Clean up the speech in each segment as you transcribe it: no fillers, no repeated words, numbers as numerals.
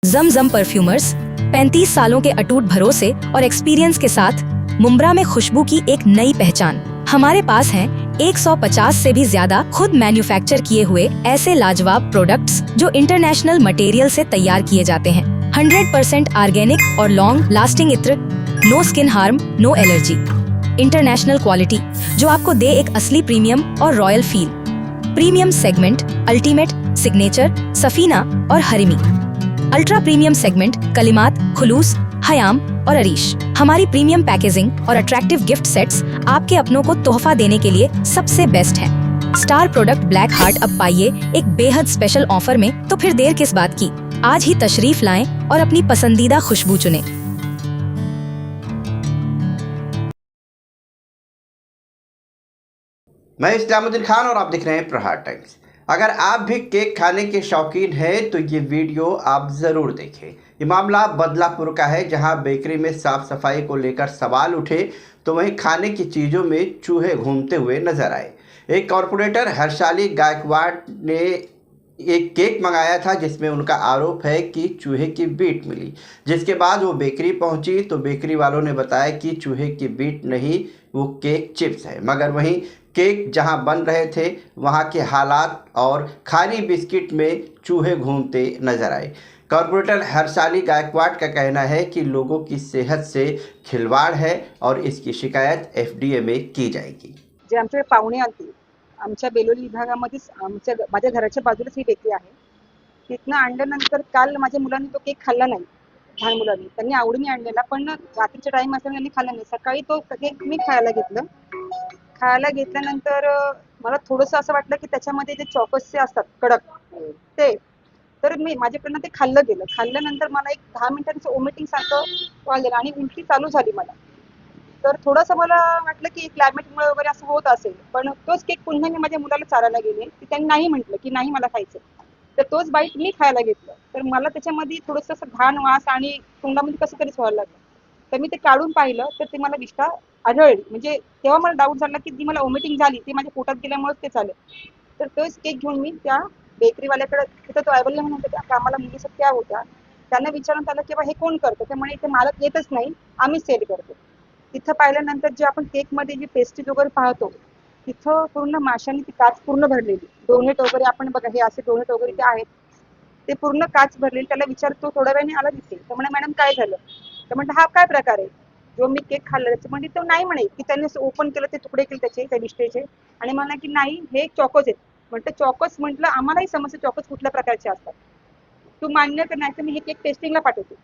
जमजम perfumers 35 सालों के अटूट भरोसे और एक्सपीरियंस के साथ मुंब्रा में खुशबू की एक नई पहचान। हमारे पास हैं 150 से भी ज्यादा खुद मैन्युफैक्चर किए हुए ऐसे लाजवाब प्रोडक्ट्स जो इंटरनेशनल मटेरियल से तैयार किए जाते हैं। 100% ऑर्गेनिक और लॉन्ग लास्टिंग इत्र, no skin harm, no allergy. International quality जो आपको दे एक असली प्रीमियम और royal feel. Premium segment ultimate, signature, सफीना और हरिमी। अल्ट्रा प्रीमियम सेगमेंट कलिमात, खुलूस, हयाम और अरीश। हमारी प्रीमियम पैकेजिंग और अट्रैक्टिव गिफ्ट सेट्स आपके अपनों को तोहफा देने के लिए सबसे बेस्ट है। स्टार प्रोडक्ट ब्लैक हार्ट अब पाइए एक बेहद स्पेशल ऑफर में, तो फिर देर किस बात की, आज ही तशरीफ लाएं और अपनी पसंदीदा खुशबू चुनें। मैं इस्लामुद्दीन खान और आप देख रहे हैं प्रहार टाइम्स। अगर आप भी केक खाने के शौकीन हैं तो ये वीडियो आप ज़रूर देखें। ये मामला बदलापुर का है, जहां बेकरी में साफ सफाई को लेकर सवाल उठे तो वहीं खाने की चीज़ों में चूहे घूमते हुए नजर आए। एक कॉरपोरेटर हर्षाली गायकवाड़ ने एक केक मंगाया था जिसमें उनका आरोप है कि चूहे की बीट मिली। जिसके बाद वो बेकरी पहुंची तो बेकरी वालों ने बताया कि चूहे की बीट नहीं, वो केक चिप्स है। मगर वहीं केक जहां बन रहे थे वहां के हालात और खाली बिस्किट में चूहे घूमते नजर आए। कॉरपोरेटर हर्षाली गायकवाड़ का कहना है कि लोगों की सेहत से खिलवाड़ है और इसकी शिकायत एफडीए में की जाएगी। जे आमचे पाहुणे आलते, आमच्या बेलोली विभागामध्येच माझ्या घराच्या बाजूलाच ही बेकरी आहे. तिथनं आणल्यानंतर काल माझ्या मुलांनी तो केक खाल्ला नाही. लहान मुलांनी त्यांनी आवडीने आणलेला, पण रात्रीचा टाइम असल्याने त्यांनी खाल्ला नाही. सकाळी तो केक मी खायला घेतल्यानंतर मला थोडंसं असं वाटलं की त्याच्यामध्ये जे चॉकोसचे असतात कडक ते, तर मी माझ्याकडनं ते खाल्लं गेलं. खाल्ल्यानंतर मला एक 10 मिनिटांचं वॉमिटिंग सारखं व्हायला आणि उलटी चालू झाली मला. तर थोडंसं मला वाटलं की क्लायमेटमुळे वगैरे असं होत असेल, पण तोच केक पुन्हा मी माझ्या मुलाला चारायला गेले, की त्यांनी नाही म्हटलं की नाही मला खायचं. तर तोच बाईट मी खायला घेतलं, तर मला त्याच्यामध्ये थोडंसं असं घाण वास आणि तोंडामध्ये कसं तरीच व्हायला लागलं. तर मी ते काढून पाहिलं तर ते मला विष्ठा आढळली. म्हणजे तेव्हा मला डाऊट झाला की जी मला वॉमिटिंग झाली ती माझ्या पोटात गेल्यामुळेच ते झालं. तर तोच केक घेऊन मी त्या बेकरीवाल्याकडे, तिथं तो अवेलेबल म्हणून त्या कामाला मुली त्या होत्या, त्यांना विचारण्यात आलं की बा हे कोण करतं, ते म्हणे इथे मालक येतच नाही, आम्ही सेल करतो. तिथं पाहिल्यानंतर जे आपण केकमध्ये जी पेस्ट्रीज वगैरे पाहतो तिथं पूर्ण माशांनी ती काच पूर्ण भरलेली. डोनेट वगैरे आपण बघा हे असे डोनेट वगैरे ते आहेत, ते पूर्ण काच भरलेली. त्याला विचारतो थोड्या वेळाने आला दिसेल, तर म्हणे मॅडम काय झालं, तर म्हणतं हा काय प्रकार आहे जो मी केक खाल्ला. त्याचं म्हणजे तो नाही म्हणे की त्यांनी असं ओपन केलं ते तुकडे केले त्याचे त्या विष्ठेचे आणि म्हणा की नाही हे चॉकोज आहेत. म्हणतं चॉकोज. म्हटलं आम्हालाही समजतं चॉकोज कुठल्या प्रकारचे असतात, तू मान्य कर, नाही तर मी हे केक टेस्टिंगला पाठवतो.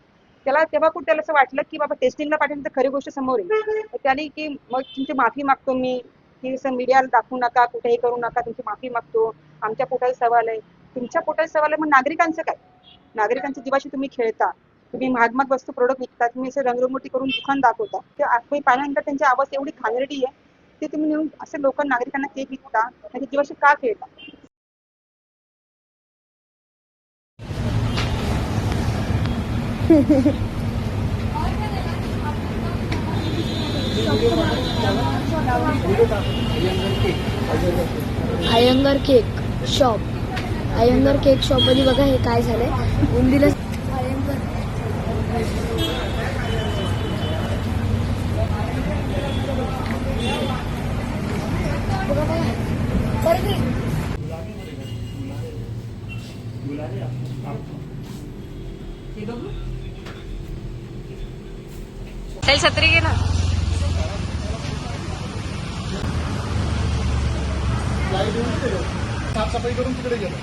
त्याला तेव्हा कुठे त्याला असं वाटलं की बाबा टेस्टिंगला पाठवलं तर खरी गोष्ट समोर येईल. तर त्याने की मग तुमची माफी मागतो मी, की असं मीडियाला दाखवू नका, कुठेही करू नका, तुमची माफी मागतो, आमच्या पोटाचा सवाल आहे. तुमच्या पोटाचा सवाल आहे मग नागरिकांचं काय? नागरिकांच्या जीवाशी तुम्ही खेळता, तुम्ही महाग वस्तू प्रोडक्ट विकता, तुम्ही असं रंगरंगोटी करून दुकान दाखवता. ते आठवणी पाहिल्यानंतर त्यांची आवाज एवढी घाणेरडी आहे ते तुम्ही नेऊन असं नागरिकांना केक विकता, त्यांच्या जीवाशी का खेळता? Iyengar cake shop. Iyengar cake shop मध्ये बघा हे काय झालंय. उंदीला अयंगर बघा बघा चल छत्री घे ना. साफसफाई करून तिकडे गेलो.